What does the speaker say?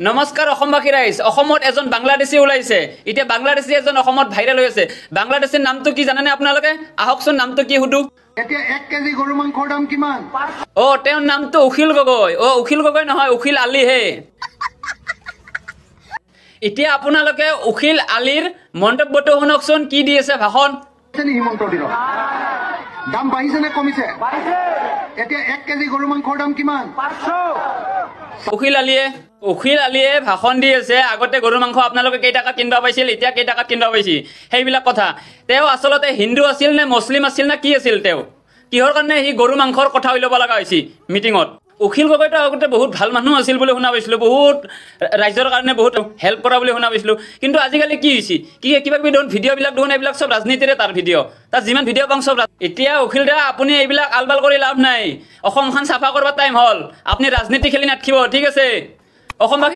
নমস্কাৰ অসমবাসী ৰাইজ অসমত এজন বাংলাদেশী ওলাইছে এতিয়া বাংলাদেশী এজন অসমত ভাইৰাল হৈ আছে বাংলাদেশীৰ নামটো কি জানেনে আপোনালোকে আহকচোন নামটো কি হুদু এতিয়া 1 কেজি গৰু মাংসৰ দাম কিমান তেওঁৰ নামটো উখিল গগৈ উখিল গগৈ নহয় উখিল আলী হে এতিয়া আপোনালোকে উখিল আলীৰ মন্তব্যটো শুনকচোন কি দি আছে ভাষণ হিমন্ত দিল দাম বাঢ়িছে নে কমিছে এতিয়া 1 কেজি গৰু মাংসৰ দাম কিমান 500 উখিল আলীয়ে ভাষণ দি আছে আগতে গৰু মাংস আপোনালোকে কেই টাকাত কিনবা পাইছিল এতিয়া কেই টাকাত কিনবা পাইছি সেইবিলাক কথা তেওঁ আসলতে হিন্দু আছিল নে মুছলিম আছিল না কি আছিল তেওঁ কিহৰ কাৰণে হি গৰু মাংসৰ কথা উলিয়াব লগা হৈছি মিটিংত উখিল গগৈটো আগতে বহুত ভাল মানুহ আছিল বুলি শুনা পাইছিলো বহুত ৰাইজৰ কাৰণে বহুত হেল্প কৰা বুলি শুনা পাইছিলো কিন্তু আজিকালি কি হৈছে কি কিবা কিবি দেখোন ভিডিঅ'বিলাক দেখোন এইবিলাক সব ৰাজনীতিৰে তাৰ ভিডিঅ' তাত যিমান ভিডিঅ' পাং সব এতিয়া উখিল দা আপুনি এইবিলাক আলবাল কৰি লাভ নাই অসমখন চাফা কৰিব টাইম হ'ল আপুনি ৰাজনীতি খেলি নাথাকিব ঠিক আছে অসমবাসী